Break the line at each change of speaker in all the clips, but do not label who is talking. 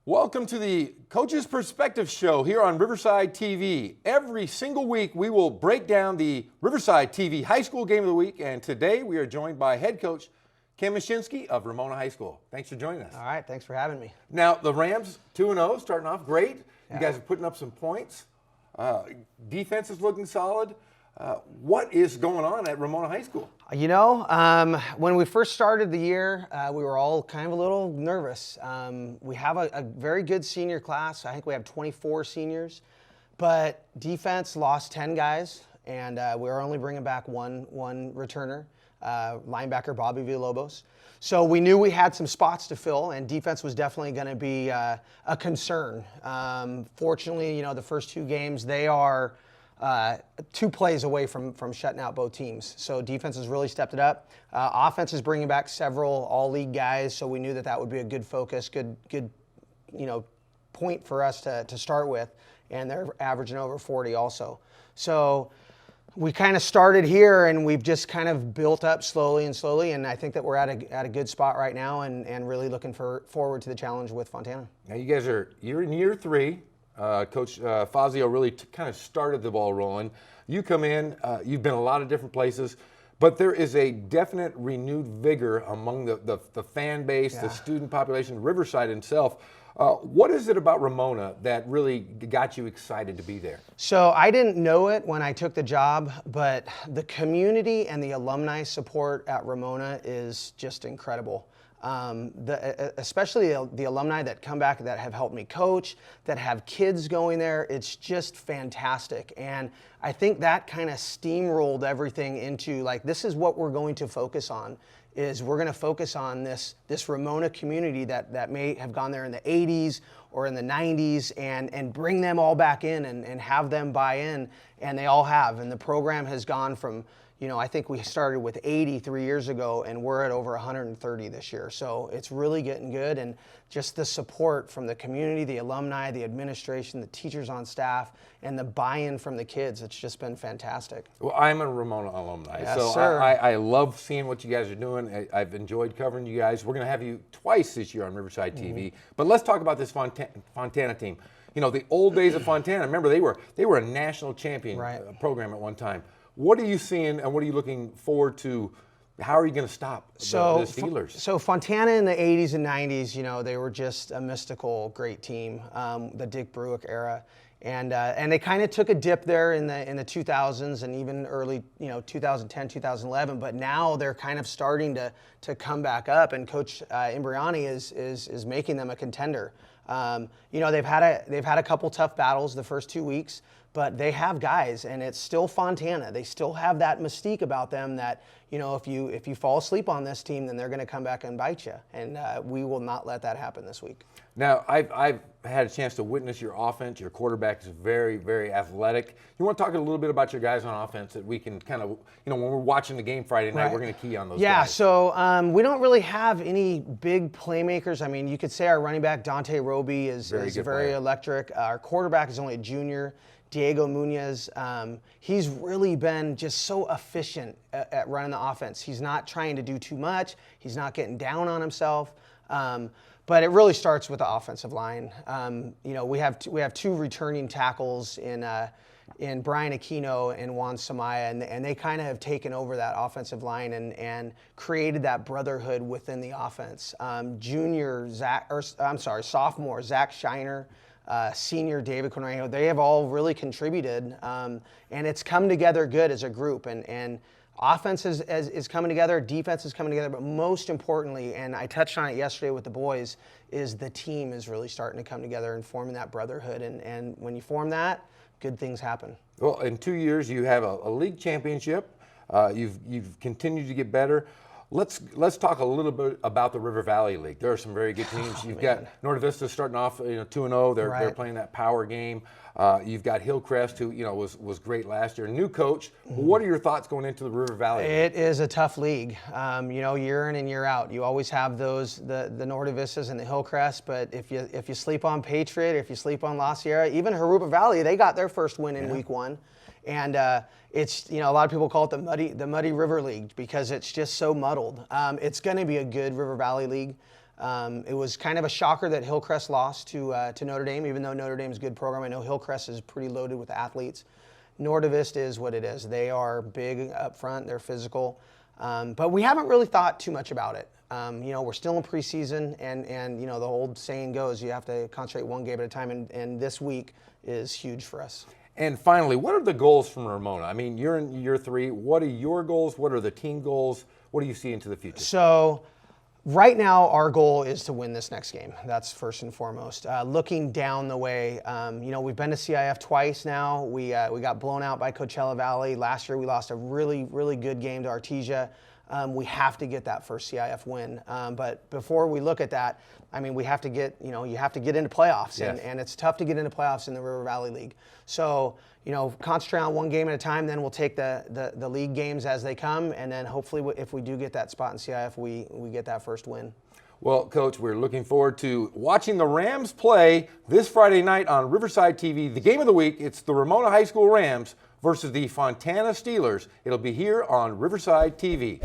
Welcome to the Coach's Perspective Show here on Riverside TV. Every single week we will break down the Riverside TV High School Game of the Week, and today we are joined by head coach Ken Mashinsky of Ramona High School. Thanks for joining us.
All right, thanks for having me.
Now, the Rams 2-0, starting off great. You guys are putting up some points. Defense is looking solid. What is going on at Ramona High School?
You know, when we first started the year, we were all kind of a little nervous. We have a very good senior class. I think we have 24 seniors, but defense lost 10 guys, and we're only bringing back one returner, linebacker Bobby Villalobos. So we knew we had some spots to fill, and defense was definitely going to be a concern. Fortunately, you know, the first two games, they are 2 plays away from shutting out both teams. So defense has really stepped it up. Offense is bringing back several all-league guys, so we knew that would be a good focus, good point for us to start with. And they're averaging over 40 also. So we kind of started here, and we've just kind of built up slowly, and I think that we're at a good spot right now, and really looking forward to the challenge with Fontana.
Now you guys you're in year 3. Coach Fazio really kind of started the ball rolling. You come in, you've been a lot of different places, but there is a definite renewed vigor among the fan base, the student population, Riverside itself. What is it about Ramona that really got you excited to be there? So
I didn't know it when I took the job, but the community and the alumni support at Ramona is just incredible. Especially the alumni that come back that have helped me coach, that have kids going there, it's just fantastic. And I think that kind of steamrolled everything into, like, this is what we're going to focus on, is we're going to focus on this Ramona community that may have gone there in the 80s or in the 90s, and bring them all back in and have them buy in, and they all have. And the program has gone from, you know, I think we started with 80 3 years ago, and we're at over 130 this year. So it's really getting good, and just the support from the community, the alumni, the administration, the teachers on staff, and the buy-in from the kids, it's just been fantastic.
Well, I'm a Ramona alumni,
yes,
so
sir.
I love seeing what you guys are doing. I've enjoyed covering you guys. We're going to have you twice this year on Riverside TV. But let's talk about this Fontana team. You know, the old days of Fontana, remember, they were a national champion program at one time. What are you seeing, and what are you looking forward to? How are you going to stop the Steelers?
So Fontana in the 80s and 90s, you know, they were just a mystical, great team, the Dick Bruick era. And they kind of took a dip there in the 2000s and even early, 2010, 2011. But now they're kind of starting to come back up, and Coach Imbriani is making them a contender. They've had a couple tough battles the first 2 weeks, but they have guys, and it's still Fontana. They still have that mystique about them that, if you fall asleep on this team, then they're going to come back and bite you. And we will not let that happen this week.
Now, I've had a chance to witness your offense. Your quarterback is very, very athletic. You want to talk a little bit about your guys on offense that we can kind of, when we're watching the game Friday night, we're going to key on those guys.
Yeah, so we don't really have any big playmakers. I mean, you could say our running back, Dante Roby, is very electric. Our quarterback is only a junior, Diego Munoz. He's really been just so efficient at running the offense. He's not trying to do too much. He's not getting down on himself. But it really starts with the offensive line. We have 2 returning tackles in Brian Aquino and Juan Samaya, and they kind of have taken over that offensive line and created that brotherhood within the offense. Sophomore Zach Shiner, senior David Cornejo, they have all really contributed, and it's come together good as a group. And offense is coming together, defense is coming together, but most importantly, and I touched on it yesterday with the boys, is the team is really starting to come together and forming that brotherhood. And when you form that, good things happen.
Well, in 2 years, you have a league championship. You've continued to get better. Let's talk a little bit about the River Valley League. There are some very good teams. You've got Norte Vista starting off 2-0. They're playing that power game. You've got Hillcrest, who was great last year. New coach. What are your thoughts going into the River Valley League?
It is a tough league. Year in and year out, you always have the Norte Vistas and the Hillcrest. But if you sleep on Patriot, or if you sleep on La Sierra, even Jurupa Valley, they got their first win in week 1. And it's, a lot of people call it the Muddy River League because it's just so muddled. It's going to be a good River Valley League. It was kind of a shocker that Hillcrest lost to Notre Dame, even though Notre Dame's a good program. I know Hillcrest is pretty loaded with athletes. Nordavista is what it is. They are big up front. They're physical. But we haven't really thought too much about it. We're still in preseason, and the old saying goes, you have to concentrate one game at a time, and this week is huge for us.
And finally, what are the goals from Ramona? I mean, you're in year 3. What are your goals? What are the team goals? What do you see into the future?
So right now, our goal is to win this next game. That's first and foremost. Looking down the way, we've been to CIF twice now. We got blown out by Coachella Valley. Last year, we lost a really, really good game to Artesia. We have to get that first CIF win. But before we look at that, I mean, we have to get, you have to get into playoffs.
Yes.
And it's tough to get into playoffs in the River Valley League. So, concentrate on one game at a time, then we'll take the league games as they come. And then hopefully if we do get that spot in CIF, we get that first win.
Well, Coach, we're looking forward to watching the Rams play this Friday night on Riverside TV. The game of the week, it's the Ramona High School Rams versus the Fontana Steelers. It'll be here on Riverside TV.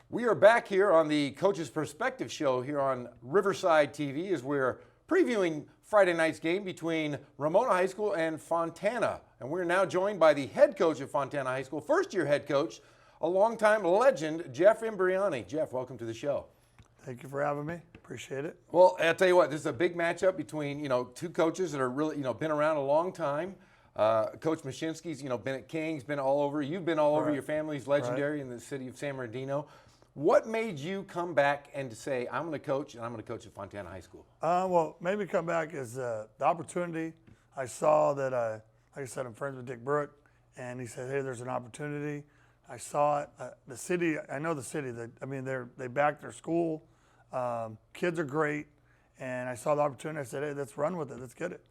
We are back here on the Coach's Perspective Show here on Riverside TV as we're previewing Friday night's game between Ramona High School and Fontana. And we're now joined by the head coach of Fontana High School, first-year head coach, a longtime legend, Jeff Imbriani. Jeff, welcome to the show.
Thank you for having me. Appreciate it.
Well, I'll tell you what, this is a big matchup between, two coaches that are really, been around a long time. Coach Mashinsky's, been at King's, been all over. You've been all over. Your family's legendary in the city of San Bernardino. What made you come back and to say, I'm going to coach, and I'm going to coach at Fontana High School?
Well, made me come back is the opportunity. I saw that, like I said, I'm friends with Dick Brook, and he said, hey, there's an opportunity. I saw it. The city, I know the city. They backed their school. Kids are great, and I saw the opportunity. I said, hey, let's run with it. Let's get it.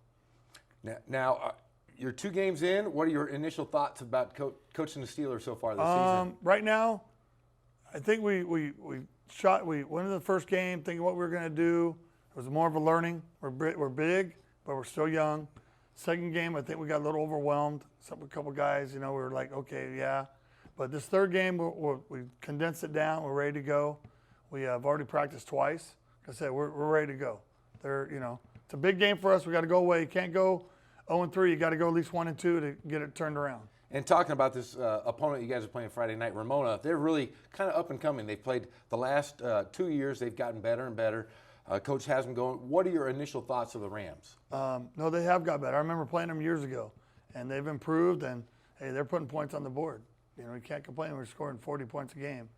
Now you're 2 games in. What are your initial thoughts about coaching the Steelers so far this season?
Right now, I think we went into the first game thinking what we were going to do. It was more of a learning. We're big, but we're still young. Second game, I think we got a little overwhelmed. A couple guys, we were like, okay, yeah. But this third game, we condensed it down. We're ready to go. We have already practiced twice. Like I said, we're ready to go. It's a big game for us. We got to go away. You can't go 0-3. You got to go at least 1-2 to get it turned around.
And talking about this opponent you guys are playing Friday night, Ramona, they're really kind of up and coming. They've played the last 2 years. They've gotten better and better. Coach has them going. What are your initial thoughts of the Rams?
No, they have got better. I remember playing them years ago, and they've improved, and, hey, they're putting points on the board. You can't complain. We're scoring 40 points a game.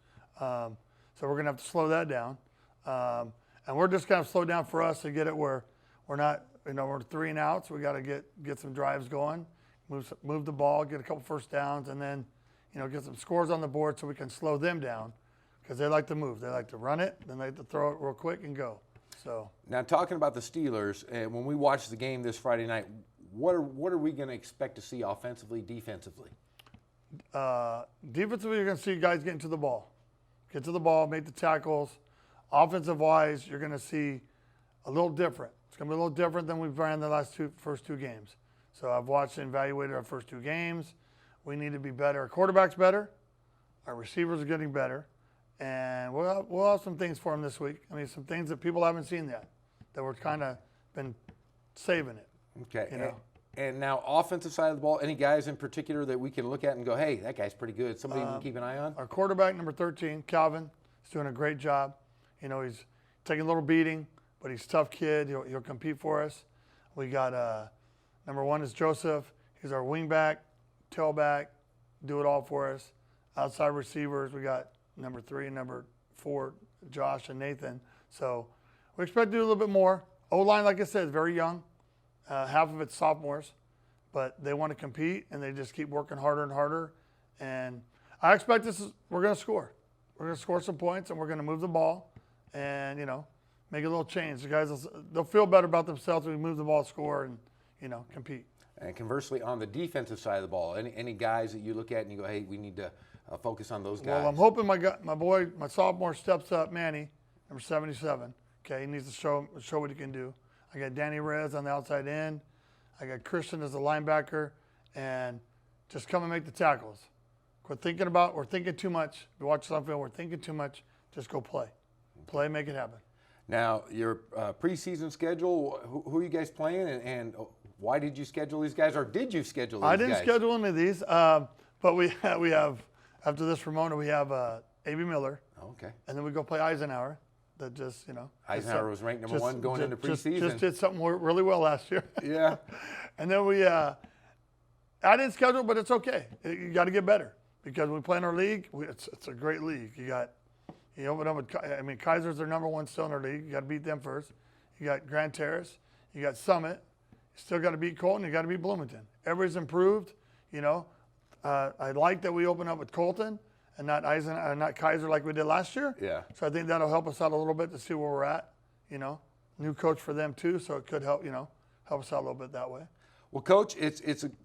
So we're going to have to slow that down. And we're just kind of slow down for us to get it where we're not, we're 3 and outs. We got to get some drives going. Move the ball, get a couple first downs, and then, get some scores on the board so we can slow them down because they like to move. They like to run it, then they like to throw it real quick and go. So
now talking about the Steelers, when we watch the game this Friday night, what are we going to expect to see offensively, defensively?
Defensively, you're going to see guys getting to the ball. Get to the ball, make the tackles. Offensive-wise, you're going to see a little different. It's going to be a little different than we've ran the first two games. So I've watched and evaluated our first 2 games. We need to be better. Our quarterback's better. Our receivers are getting better. And we'll have some things for them this week. I mean, some things that people haven't seen yet that we're kind of been saving it.
Okay. And now offensive side of the ball, any guys in particular that we can look at and go, hey, that guy's pretty good. Somebody we can keep an eye on?
Our quarterback, number 13, Calvin, is doing a great job. He's taking a little beating, but he's a tough kid. He'll compete for us. We got number 1 is Joseph. He's our wingback, tailback, do it all for us. Outside receivers, we got number 3 and number 4, Josh and Nathan. So we expect to do a little bit more. O-line, like I said, is very young. half of it's sophomores, but they want to compete and they just keep working harder and harder. And I expect we're going to score. We're going to score some points and we're going to move the ball and, make a little change. The guys, they'll feel better about themselves when we move the ball, score, and, compete.
And conversely, on the defensive side of the ball, any guys that you look at and you go, hey, we need to focus on those guys?
Well, I'm hoping my sophomore steps up, Manny, number 77. Okay, he needs to show what he can do. I got Danny Reyes on the outside end. I got Christian as a linebacker, and just come and make the tackles. We're thinking too much. We watch something, we're thinking too much. Just go play. Play, make it happen.
Now, your preseason schedule, who are you guys playing, and why did you schedule these guys, or did you schedule these guys?
I didn't schedule any of these, but we have, after this Ramona, we have A.B. Miller.
Okay.
And then we go play Eisenhower. That just,
Eisenhower was ranked number 1 going into preseason.
Just did something really well last year.
Yeah.
And then I didn't schedule, but it's okay. You got to get better because we play in our league. It's a great league. You open up with, Kaiser's their number 1 still in their league. You got to beat them first. You got Grand Terrace. You got Summit. You still got to beat Colton. You got to beat Bloomington. Everybody's improved. I like that we open up with Colton and not Kaiser like we did last year.
Yeah.
So I think that'll help us out a little bit to see where we're at. New coach for them too, so it could help. Help us out a little bit that way.
Well, Coach,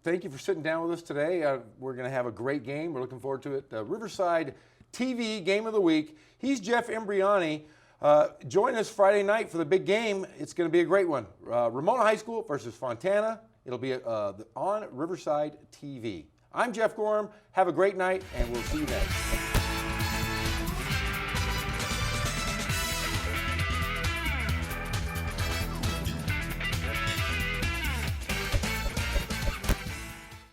thank you for sitting down with us today. We're going to have a great game. We're looking forward to it. Riverside TV Game of the Week. He's Jeff Imbriani. Join us Friday night for the big game. It's going to be a great one. Ramona High School versus Fontana. It'll be on Riverside TV. I'm Jeff Gorham. Have a great night, and we'll see you next.